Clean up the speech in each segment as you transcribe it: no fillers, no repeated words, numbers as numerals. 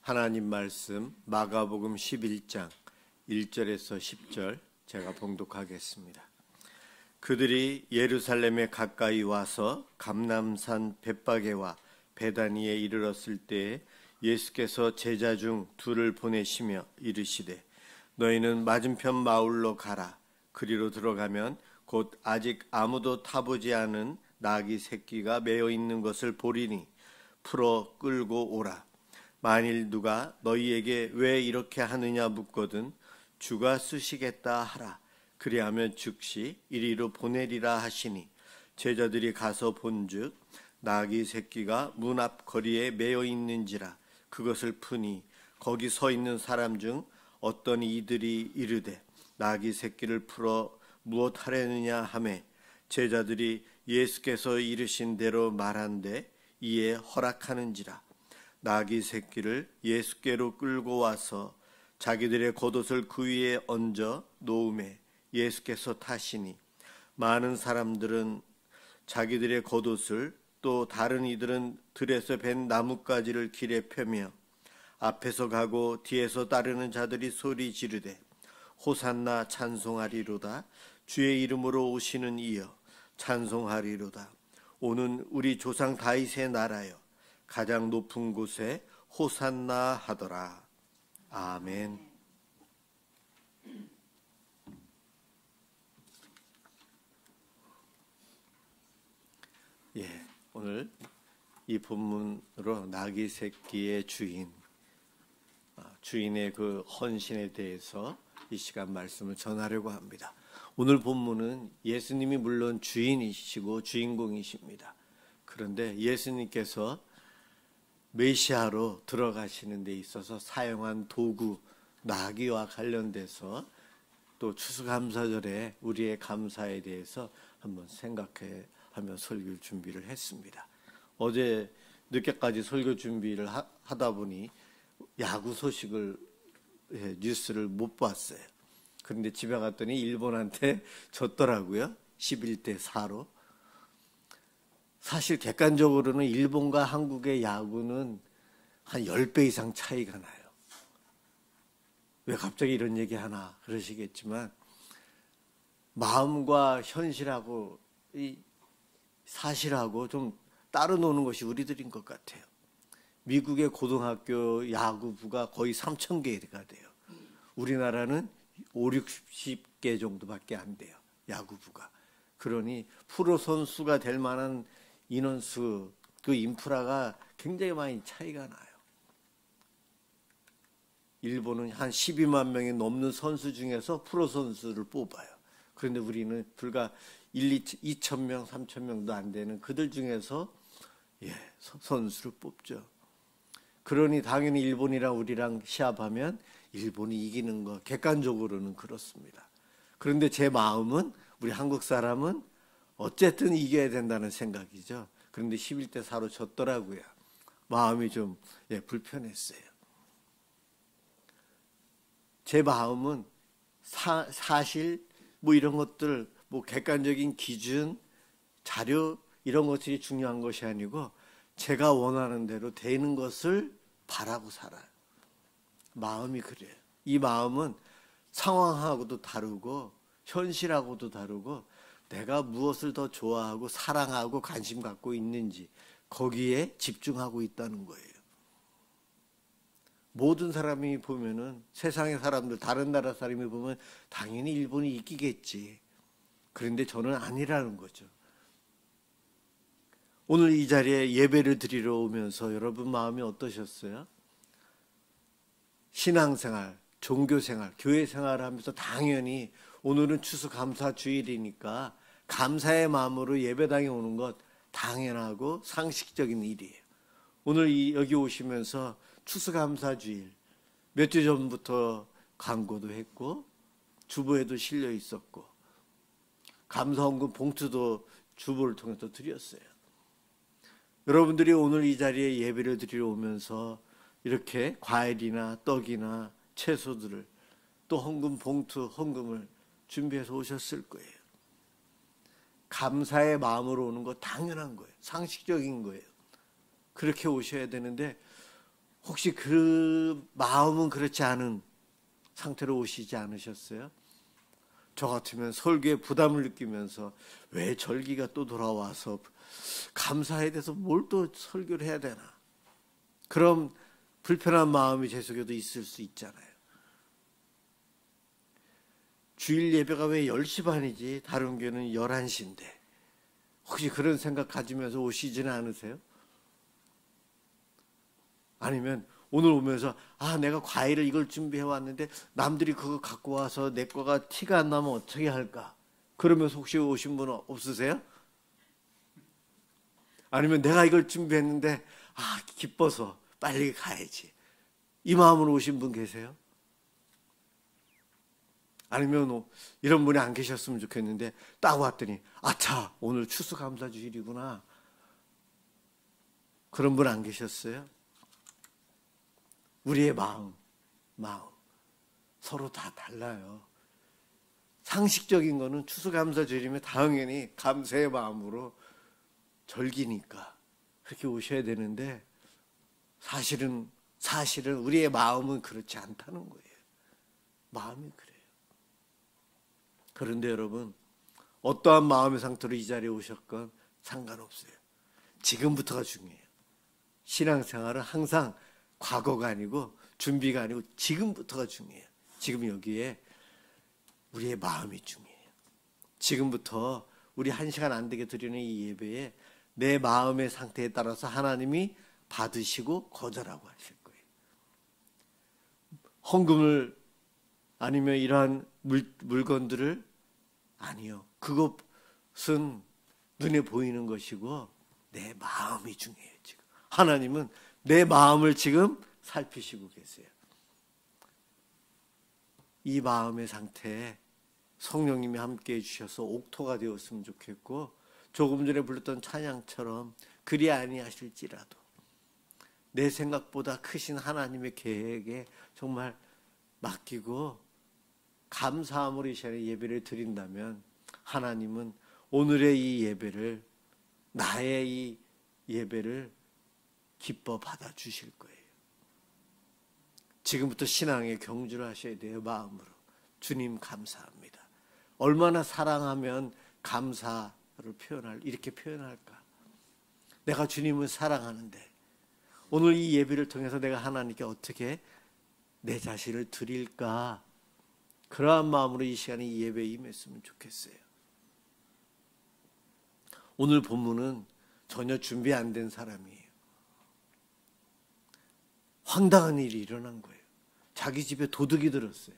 하나님 말씀 마가복음 11장 1절에서 10절 제가 봉독하겠습니다. 그들이 예루살렘에 가까이 와서 감람산 벳바게와 베다니에 이르렀을 때에 예수께서 제자 중 둘을 보내시며 이르시되 너희는 맞은편 마을로 가라. 그리로 들어가면 곧 아직 아무도 타보지 않은 나귀 새끼가 매어 있는 것을 보리니 풀어 끌고 오라. 만일 누가 너희에게 왜 이렇게 하느냐 묻거든 주가 쓰시겠다 하라. 그리하면 즉시 이리로 보내리라 하시니 제자들이 가서 본즉 나귀 새끼가 문 앞 거리에 매어 있는지라. 그것을 푸니 거기 서 있는 사람 중 어떤 이들이 이르되 나귀 새끼를 풀어 무엇 하려느냐 하매 제자들이 예수께서 이르신 대로 말한데 이에 허락하는지라. 나귀 새끼를 예수께로 끌고 와서 자기들의 겉옷을 그 위에 얹어 놓음에 예수께서 타시니 많은 사람들은 자기들의 겉옷을 또 다른 이들은 들에서 벤 나뭇가지를 길에 펴며 앞에서 가고 뒤에서 따르는 자들이 소리 지르되 호산나 찬송하리로다. 주의 이름으로 오시는 이여 찬송하리로다. 오는 우리 조상 다윗의 나라여 가장 높은 곳에 호산나 하더라. 아멘. 오늘 이 본문으로 나귀 새끼의 주인의 그 헌신에 대해서 이 시간 말씀을 전하려고 합니다. 오늘 본문은 예수님이 물론 주인이시고 주인공이십니다. 그런데 예수님께서 메시아로 들어가시는 데 있어서 사용한 도구 나귀와 관련돼서 또 추수감사절에 우리의 감사에 대해서 한번 생각하며 설교 준비를 했습니다. 어제 늦게까지 설교 준비를 하다 보니 야구 소식을 뉴스를 못 봤어요. 그런데 집에 갔더니 일본한테 졌더라고요. 11대 4로. 사실 객관적으로는 일본과 한국의 야구는 한 10배 이상 차이가 나요. 왜 갑자기 이런 얘기 하나 그러시겠지만 마음과 현실하고 이 사실하고 좀 따로 노는 것이 우리들인 것 같아요. 미국의 고등학교 야구부가 거의 3,000개가 돼요. 우리나라는 5, 60개 정도밖에 안 돼요. 야구부가. 그러니 프로 선수가 될 만한 인원수, 그 인프라가 굉장히 많이 차이가 나요. 일본은 한 12만 명이 넘는 선수 중에서 프로 선수를 뽑아요. 그런데 우리는 불과 2천 명, 3천 명도 안 되는 그들 중에서 선수를 뽑죠. 그러니 당연히 일본이랑 우리랑 시합하면 일본이 이기는 거 객관적으로는 그렇습니다. 그런데 제 마음은 우리 한국 사람은 어쨌든 이겨야 된다는 생각이죠. 그런데 11대 4로 졌더라고요. 마음이 좀 불편했어요. 제 마음은 사실 이런 것들 객관적인 기준, 자료 이런 것들이 중요한 것이 아니고 제가 원하는 대로 되는 것을 바라고 살아요. 마음이 그래요. 이 마음은 상황하고도 다르고 현실하고도 다르고 내가 무엇을 더 좋아하고 사랑하고 관심 갖고 있는지 거기에 집중하고 있다는 거예요. 모든 사람이 보면은 세상의 사람들 다른 나라 사람이 보면 당연히 일본이 이기겠지. 그런데 저는 아니라는 거죠. 오늘 이 자리에 예배를 드리러 오면서 여러분 마음이 어떠셨어요? 신앙생활, 종교생활, 교회생활을 하면서 당연히 오늘은 추수감사주일이니까 감사의 마음으로 예배당에 오는 것 당연하고 상식적인 일이에요. 오늘 여기 오시면서 추수감사주일 몇 주 전부터 광고도 했고 주보에도 실려 있었고 감사헌금 봉투도 주보를 통해서 드렸어요. 여러분들이 오늘 이 자리에 예배를 드리러 오면서 이렇게 과일이나 떡이나 채소들을 또 헌금을 준비해서 오셨을 거예요. 감사의 마음으로 오는 거 당연한 거예요. 상식적인 거예요. 그렇게 오셔야 되는데 혹시 그 마음은 그렇지 않은 상태로 오시지 않으셨어요? 저 같으면 설교에 부담을 느끼면서 왜 절기가 또 돌아와서 감사에 대해서 뭘 또 설교를 해야 되나, 그럼 불편한 마음이 제 속에도 있을 수 있잖아요. 주일 예배가 왜 10시 반이지 다른 교회는 11시인데 혹시 그런 생각 가지면서 오시지는 않으세요? 아니면 오늘 오면서 내가 과일을 이걸 준비해 왔는데 남들이 그거 갖고 와서 내 거가 티가 안 나면 어떻게 할까? 그러면서 혹시 오신 분 없으세요? 아니면 내가 이걸 준비했는데 기뻐서 빨리 가야지, 이 마음으로 오신 분 계세요? 아니면 이런 분이 안 계셨으면 좋겠는데 딱 왔더니 아차, 오늘 추수감사주일이구나, 그런 분 안 계셨어요? 우리의 마음 서로 다 달라요. 상식적인 거는 추수감사주일이면 당연히 감사의 마음으로 절기니까 그렇게 오셔야 되는데 사실은 우리의 마음은 그렇지 않다는 거예요. 마음이 그래요. 그런데 여러분, 어떠한 마음의 상태로 이 자리에 오셨건 상관없어요. 지금부터가 중요해요. 신앙생활은 항상 과거가 아니고 준비가 아니고 지금부터가 중요해요. 지금 여기에 우리의 마음이 중요해요. 지금부터 우리 1시간 안 되게 드리는 이 예배에 내 마음의 상태에 따라서 하나님이 받으시고 거절하고 하실 거예요. 헌금을 아니면 이러한 물건들을 아니요. 그것은 눈에 보이는 것이고 내 마음이 중요해요. 지금 하나님은 내 마음을 지금 살피시고 계세요. 이 마음의 상태에 성령님이 함께해 주셔서 옥토가 되었으면 좋겠고, 조금 전에 불렀던 찬양처럼 그리 아니하실지라도 내 생각보다 크신 하나님의 계획에 정말 맡기고 감사함으로 이 시간에 예배를 드린다면 하나님은 오늘의 이 예배를, 나의 이 예배를 기뻐 받아주실 거예요. 지금부터 신앙의 경주를 하셔야 돼요. 마음으로. 주님 감사합니다. 얼마나 사랑하면 감사를 이렇게 표현할까? 내가 주님을 사랑하는데 오늘 이 예배를 통해서 내가 하나님께 어떻게 내 자신을 드릴까? 그러한 마음으로 이 시간에 이 예배에 임했으면 좋겠어요. 오늘 본문은 전혀 준비 안 된 사람이에요. 황당한 일이 일어난 거예요. 자기 집에 도둑이 들었어요.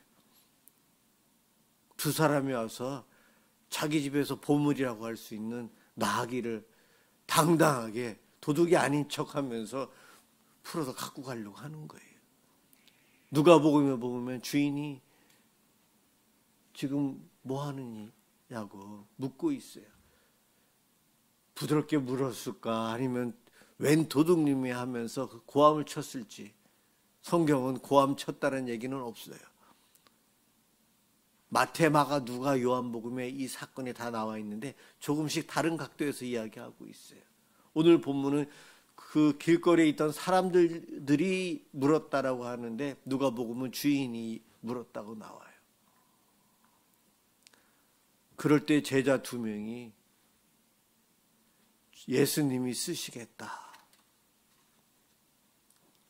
두 사람이 와서 자기 집에서 보물이라고 할 수 있는 나귀를 당당하게 도둑이 아닌 척하면서 풀어서 갖고 가려고 하는 거예요. 누가복음에 보면 주인이 지금 뭐 하느냐고 묻고 있어요. 부드럽게 물었을까 아니면 웬 도둑님이 하면서 그 고함을 쳤을지, 성경은 고함 쳤다는 얘기는 없어요. 마태, 마가, 누가, 요한복음에 이 사건이 다 나와 있는데 조금씩 다른 각도에서 이야기하고 있어요. 오늘 본문은 그 길거리에 있던 사람들이 물었다라고 하는데 누가복음은 주인이 물었다고 나와요. 그럴 때 제자 2명이 예수님이 쓰시겠다.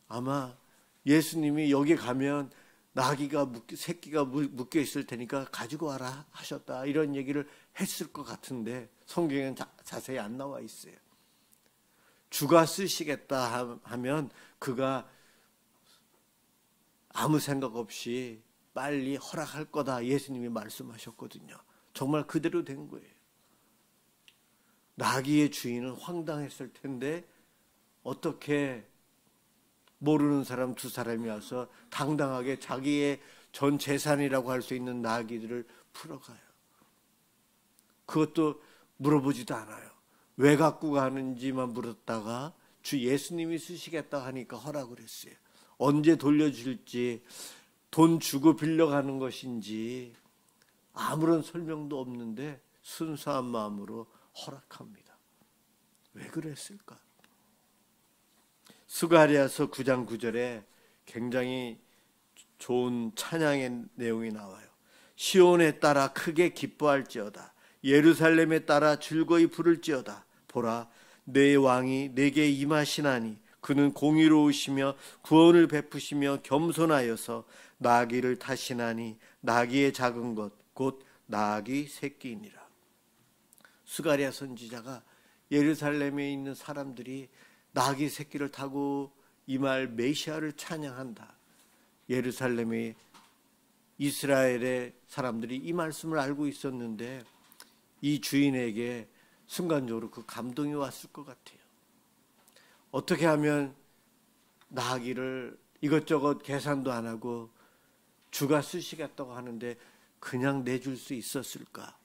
아마 예수님이 여기 가면 새끼가 묶여 있을 테니까 가지고 와라 하셨다, 이런 얘기를 했을 것 같은데 성경에는 자세히 안 나와 있어요. 주가 쓰시겠다 하면 그가 아무 생각 없이 빨리 허락할 거다 예수님이 말씀하셨거든요. 정말 그대로 된 거예요. 나귀의 주인은 황당했을 텐데 어떻게 모르는 사람 2사람이 와서 당당하게 자기의 전 재산이라고 할 수 있는 나귀들을 풀어가요. 그것도 물어보지도 않아요. 왜 갖고 가는지만 물었다가 주 예수님이 쓰시겠다 하니까 허락을 했어요. 언제 돌려줄지, 돈 주고 빌려가는 것인지 아무런 설명도 없는데 순수한 마음으로 허락합니다. 왜 그랬을까? 스가랴서 9장 9절에 굉장히 좋은 찬양의 내용이 나와요. 시온에 따라 크게 기뻐할지어다. 예루살렘에 따라 즐거이 부를지어다. 보라, 내 왕이 내게 임하시나니 그는 공의로우시며 구원을 베푸시며 겸손하여서 나귀를 타시나니 나귀의 작은 것 곧 나귀 새끼이니라. 스가랴 선지자가 예루살렘에 있는 사람들이 나귀 새끼를 타고 임할 메시아를 찬양한다. 예루살렘의 이스라엘의 사람들이 이 말씀을 알고 있었는데 이 주인에게 순간적으로 그 감동이 왔을 것 같아요. 어떻게 하면 나귀를 이것저것 계산도 안 하고 주가 쓰시겠다고 하는데 그냥 내줄 수 있었을까?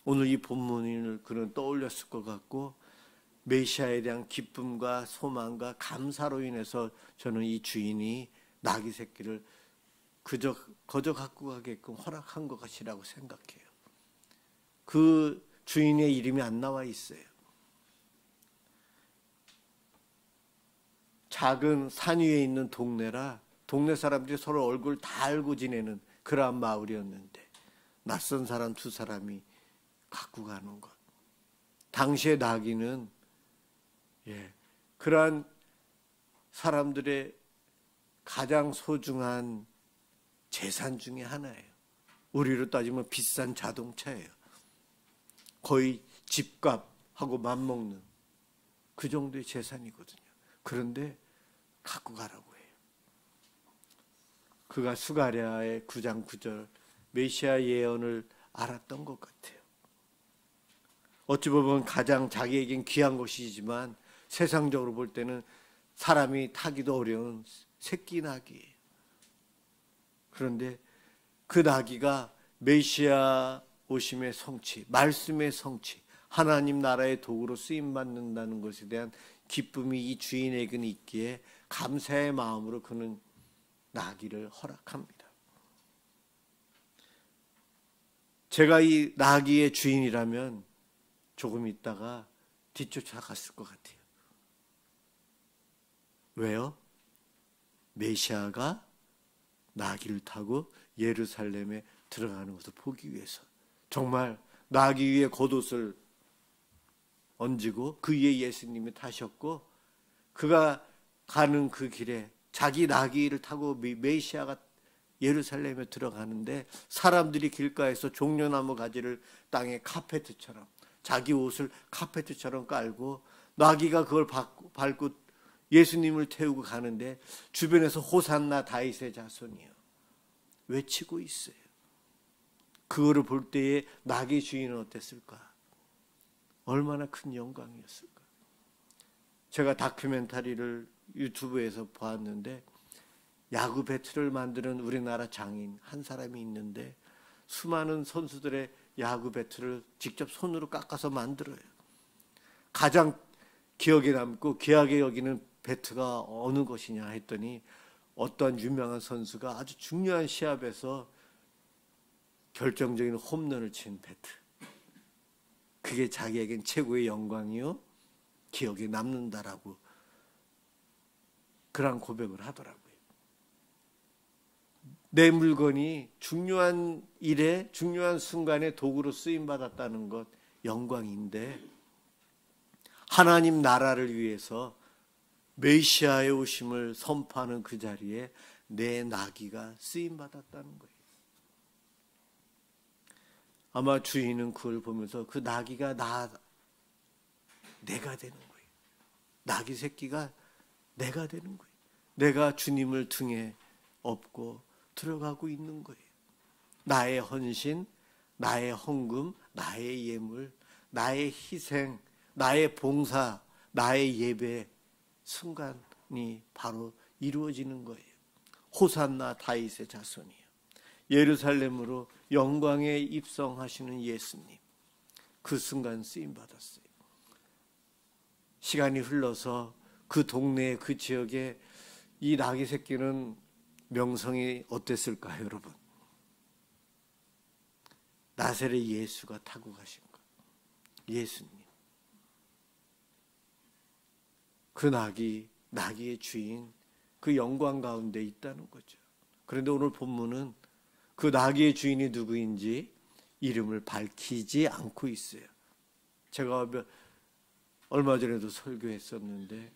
오늘 이 본문을 그는 떠올렸을 것 같고 메시아에 대한 기쁨과 소망과 감사로 인해서 저는 이 주인이 나귀 새끼를 거저 갖고 가게끔 허락한 것이라고 생각해요. 그 주인의 이름이 안 나와 있어요. 작은 산 위에 있는 동네라 동네 사람들이 서로 얼굴 다 알고 지내는 그러한 마을이었는데 낯선 사람 두 사람이 갖고 가는 것. 당시의 나귀는 그러한 사람들의 가장 소중한 재산 중에 하나예요. 우리로 따지면 비싼 자동차예요. 거의 집값하고 맞먹는 그 정도의 재산이거든요. 그런데 갖고 가라고 해요. 그가 스가랴의 9장 9절 메시아 예언을 알았던 것 같아요. 어찌 보면 가장 자기에겐 귀한 것이지만 세상적으로 볼 때는 사람이 타기도 어려운 새끼 나귀예요. 그런데 그 나귀가 메시아 오심의 성취, 말씀의 성취, 하나님 나라의 도구로 쓰임받는다는 것에 대한 기쁨이 이 주인에게는 있기에 감사의 마음으로 그는 나귀를 허락합니다. 제가 이 나귀의 주인이라면 조금 있다가 뒤쫓아갔을 것 같아요. 왜요? 메시아가 나귀를 타고 예루살렘에 들어가는 것을 보기 위해서. 정말 나귀 위에 겉옷을 얹고 그 위에 예수님이 타셨고 그가 가는 그 길에 자기 나귀를 타고 메시아가 예루살렘에 들어가는데 사람들이 길가에서 종려나무 가지를 땅에 카페트처럼 자기 옷을 카페트처럼 깔고 나귀가 그걸 밟고 예수님을 태우고 가는데 주변에서 호산나 다윗의 자손이요 외치고 있어요. 그거를 볼 때에 나귀 주인은 어땠을까? 얼마나 큰 영광이었을까? 제가 다큐멘터리를 유튜브에서 보았는데 야구 배트를 만드는 우리나라 장인 한 사람이 있는데 수많은 선수들의 야구 배트를 직접 손으로 깎아서 만들어요. 가장 기억에 남고 귀하게 여기는 배트가 어느 것이냐 했더니 어떤 유명한 선수가 아주 중요한 시합에서 결정적인 홈런을 친 배트. 그게 자기에겐 최고의 영광이요 기억에 남는다라고 그런 고백을 하더라고요. 내 물건이 중요한 일에 중요한 순간에 도구로 쓰임받았다는 것 영광인데 하나님 나라를 위해서 메시아의 오심을 선포하는 그 자리에 내 나귀가 쓰임받았다는 거예요. 아마 주인은 그걸 보면서 그 나귀가 내가 되는 거예요. 나귀 새끼가 내가 되는 거예요. 내가 주님을 등에 업고 들어가고 있는 거예요. 나의 헌신, 나의 헌금, 나의 예물, 나의 희생, 나의 봉사, 나의 예배 순간이 바로 이루어지는 거예요. 호산나 다윗의 자손이요. 예루살렘으로 영광에 입성하시는 예수님. 그 순간 쓰임받았어요. 시간이 흘러서 그 동네에 그 지역에 이 나귀 새끼는 명성이 어땠을까요, 여러분? 나사렛 예수가 타고 가신 것. 예수님. 그 나귀의 주인, 그 영광 가운데 있다는 거죠. 그런데 오늘 본문은 그 나귀의 주인이 누구인지 이름을 밝히지 않고 있어요. 제가 얼마 전에도 설교했었는데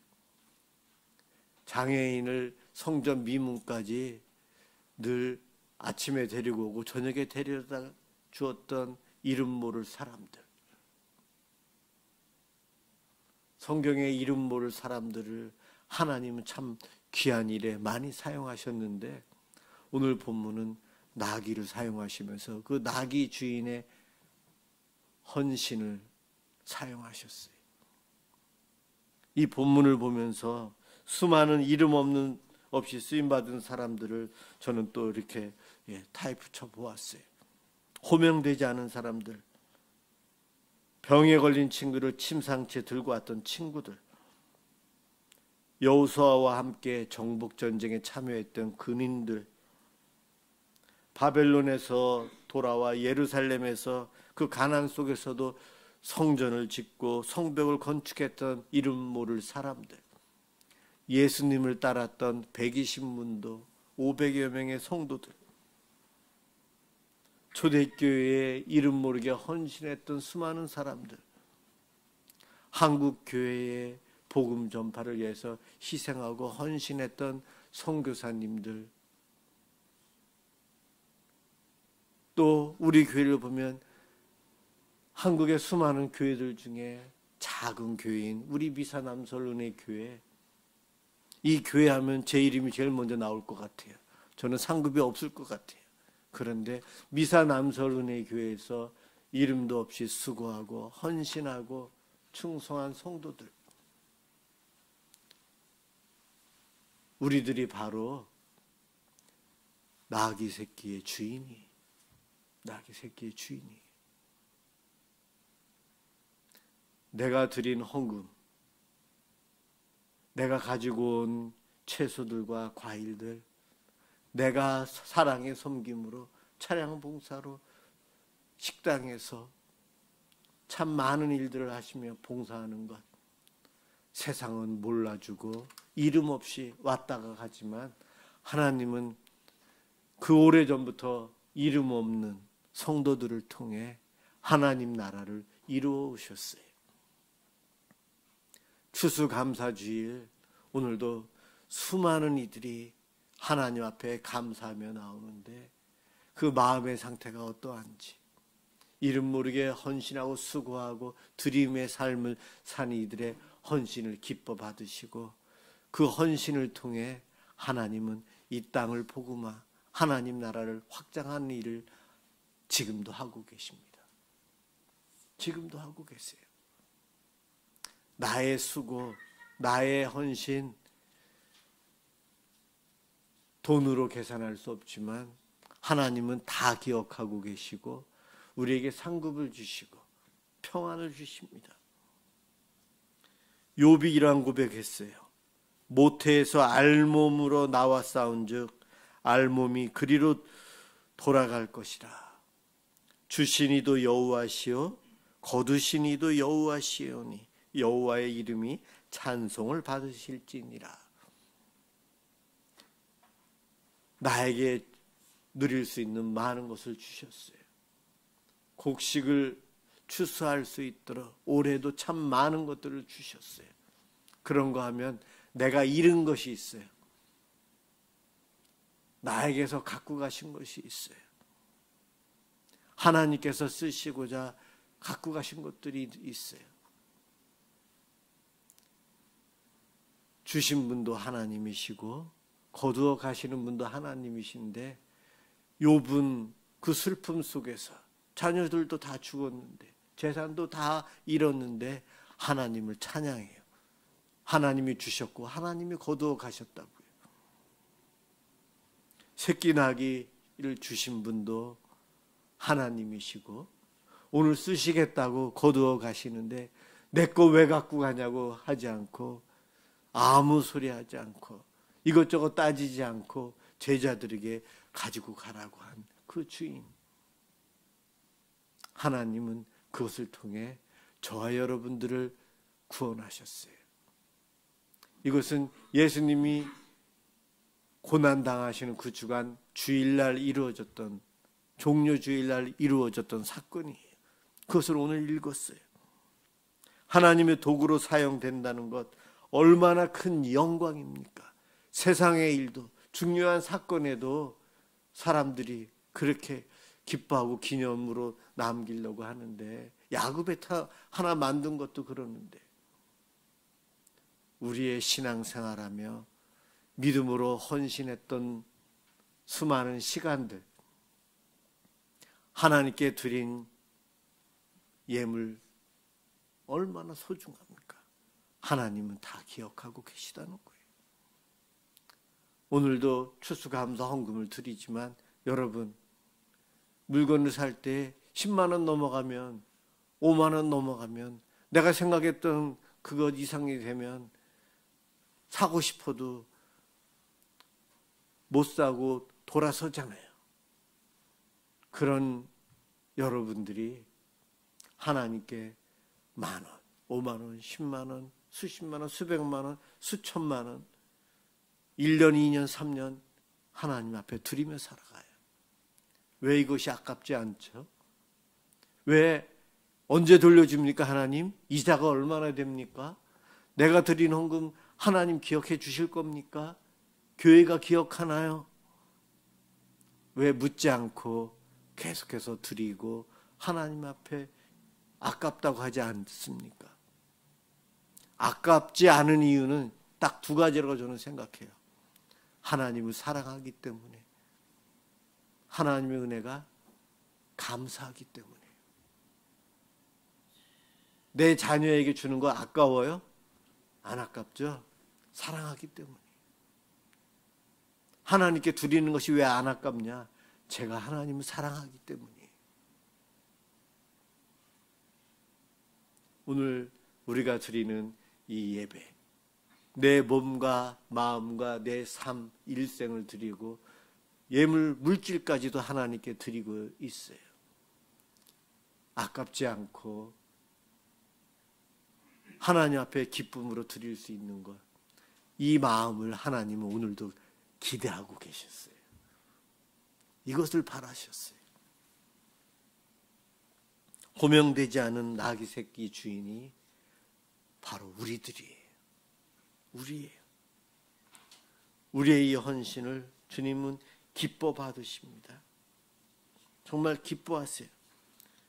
장애인을 성전 미문까지 늘 아침에 데리고 오고 저녁에 데려다 주었던 이름 모를 사람들, 성경에 이름 모를 사람들을 하나님은 참 귀한 일에 많이 사용하셨는데 오늘 본문은 나귀를 사용하시면서 그 나귀 주인의 헌신을 사용하셨어요. 이 본문을 보면서 수많은 이름 없이 쓰임받은 사람들을 저는 또 이렇게 타이프 쳐보았어요. 호명되지 않은 사람들, 병에 걸린 친구를 침상채 들고 왔던 친구들, 여호수아와 함께 정복전쟁에 참여했던 근인들, 바벨론에서 돌아와 예루살렘에서 그 가난 속에서도 성전을 짓고 성벽을 건축했던 이름 모를 사람들, 예수님을 따랐던 120문도 500여 명의 성도들, 초대교회에 이름 모르게 헌신했던 수많은 사람들, 한국교회의 복음 전파를 위해서 희생하고 헌신했던 선교사님들, 또 우리 교회를 보면 한국의 수많은 교회들 중에 작은 교회인 우리 미사남설은혜교회, 이 교회 하면 제 이름이 제일 먼저 나올 것 같아요. 저는 상급이 없을 것 같아요. 그런데 미사남설은혜교회에서 이름도 없이 수고하고 헌신하고 충성한 성도들, 우리들이 바로 나귀 새끼의 주인이, 나귀 새끼의 주인이. 내가 드린 헌금, 내가 가지고 온 채소들과 과일들, 내가 사랑의 섬김으로, 차량 봉사로, 식당에서 참 많은 일들을 하시며 봉사하는 것, 세상은 몰라주고 이름 없이 왔다가 가지만 하나님은 그 오래전부터 이름 없는 성도들을 통해 하나님 나라를 이루어 오셨어요. 추수감사주일, 오늘도 수많은 이들이 하나님 앞에 감사하며 나오는데 그 마음의 상태가 어떠한지, 이름 모르게 헌신하고 수고하고 드림의 삶을 산 이들의 헌신을 기뻐 받으시고 그 헌신을 통해 하나님은 이 땅을 복음화, 하나님 나라를 확장하는 일을 지금도 하고 계십니다. 지금도 하고 계세요. 나의 수고, 나의 헌신, 돈으로 계산할 수 없지만 하나님은 다 기억하고 계시고 우리에게 상급을 주시고 평안을 주십니다. 욥이 이러한 고백했어요. 모태에서 알몸으로 나와 싸운즉 알몸이 그리로 돌아갈 것이라. 주시니도 여호와시요 거두시니도 여호와시오니 여호와의 이름이 찬송을 받으실지니라. 나에게 누릴 수 있는 많은 것을 주셨어요. 곡식을 추수할 수 있도록 올해도 참 많은 것들을 주셨어요. 그런 거 하면 내가 잃은 것이 있어요. 나에게서 갖고 가신 것이 있어요. 하나님께서 쓰시고자 갖고 가신 것들이 있어요. 주신 분도 하나님이시고 거두어 가시는 분도 하나님이신데 욥은 그 슬픔 속에서 자녀들도 다 죽었는데 재산도 다 잃었는데 하나님을 찬양해요. 하나님이 주셨고 하나님이 거두어 가셨다고요. 새끼 나귀를 주신 분도 하나님이시고 오늘 쓰시겠다고 거두어 가시는데 내 거 왜 갖고 가냐고 하지 않고 아무 소리 하지 않고 이것저것 따지지 않고 제자들에게 가지고 가라고 한 그 주인, 하나님은 그것을 통해 저와 여러분들을 구원하셨어요. 이것은 예수님이 고난당하시는 그 주간 주일날 이루어졌던, 종려주일날 이루어졌던 사건이에요. 그것을 오늘 읽었어요. 하나님의 도구로 사용된다는 것 얼마나 큰 영광입니까? 세상의 일도, 중요한 사건에도 사람들이 그렇게 기뻐하고 기념으로 남기려고 하는데, 야구배타 하나 만든 것도 그러는데, 우리의 신앙생활하며 믿음으로 헌신했던 수많은 시간들, 하나님께 드린 예물 얼마나 소중합니까? 하나님은 다 기억하고 계시다는 거예요. 오늘도 추수감사 헌금을 드리지만, 여러분, 물건을 살 때 10만 원 넘어가면, 5만 원 넘어가면, 내가 생각했던 그것 이상이 되면 사고 싶어도 못 사고 돌아서잖아요. 그런 여러분들이 하나님께 10,000원, 5만 원, 10만 원, 수십만 원, 수백만 원, 수천만 원, 1년, 2년, 3년 하나님 앞에 드리며 살아가요. 왜 이것이 아깝지 않죠? 왜 언제 돌려줍니까? 하나님? 이자가 얼마나 됩니까? 내가 드린 헌금 하나님 기억해 주실 겁니까? 교회가 기억하나요? 왜 묻지 않고 계속해서 드리고 하나님 앞에 아깝다고 하지 않습니까? 아깝지 않은 이유는 딱 두 가지라고 저는 생각해요. 하나님을 사랑하기 때문에, 하나님의 은혜가 감사하기 때문에. 내 자녀에게 주는 거 아까워요? 안 아깝죠? 사랑하기 때문에. 하나님께 드리는 것이 왜 안 아깝냐? 제가 하나님을 사랑하기 때문이에요. 오늘 우리가 드리는 이 예배, 내 몸과 마음과 내 삶, 일생을 드리고 예물, 물질까지도 하나님께 드리고 있어요. 아깝지 않고 하나님 앞에 기쁨으로 드릴 수 있는 것, 이 마음을 하나님은 오늘도 기대하고 계셨어요. 이것을 바라셨어요. 호명되지 않은 나귀 새끼 주인이 바로 우리들이에요. 우리예요. 우리의 이 헌신을 주님은 기뻐 받으십니다. 정말 기뻐하세요.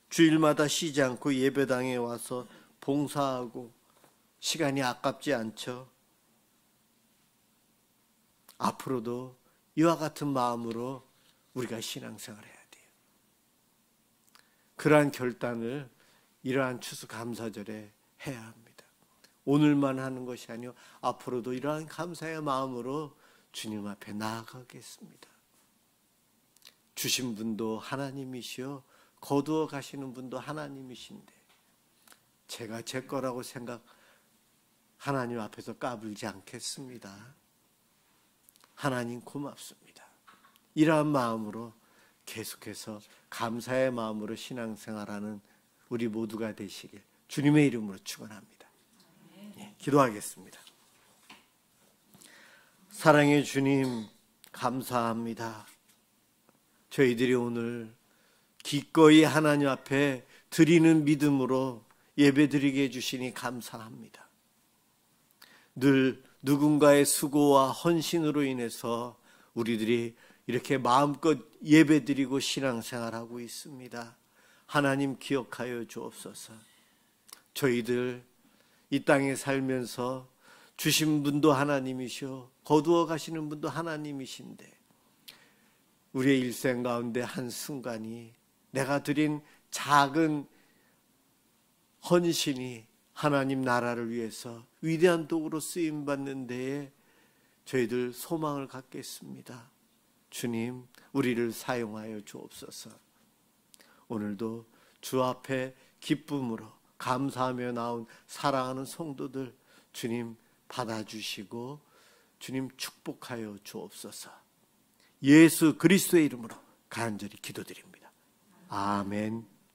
주일마다 쉬지 않고 예배당에 와서 봉사하고 시간이 아깝지 않죠. 앞으로도 이와 같은 마음으로 우리가 신앙생활을 해야 돼요. 그러한 결단을 이러한 추수감사절에 해야 합니다. 오늘만 하는 것이 아니요, 앞으로도 이러한 감사의 마음으로 주님 앞에 나아가겠습니다. 주신 분도 하나님이시요, 거두어 가시는 분도 하나님이신데 제가 제 거라고 생각, 하나님 앞에서 까불지 않겠습니다. 하나님 고맙습니다. 이러한 마음으로 계속해서 감사의 마음으로 신앙생활하는 우리 모두가 되시길 주님의 이름으로 축원합니다. 예, 기도하겠습니다. 사랑의 주님, 감사합니다. 저희들이 오늘 기꺼이 하나님 앞에 드리는 믿음으로 예배드리게 해주시니 감사합니다. 늘 누군가의 수고와 헌신으로 인해서 우리들이 이렇게 마음껏 예배드리고 신앙생활하고 있습니다. 하나님 기억하여 주옵소서. 저희들 이 땅에 살면서 주신 분도 하나님이시오, 거두어 가시는 분도 하나님이신데 우리의 일생 가운데 한순간이 내가 드린 작은 헌신이 하나님 나라를 위해서 위대한 도구로 쓰임받는 데에 저희들 소망을 갖겠습니다. 주님, 우리를 사용하여 주옵소서. 오늘도 주 앞에 기쁨으로 감사하며 나온 사랑하는 성도들 주님 받아주시고 주님 축복하여 주옵소서. 예수 그리스도의 이름으로 간절히 기도드립니다. 아멘.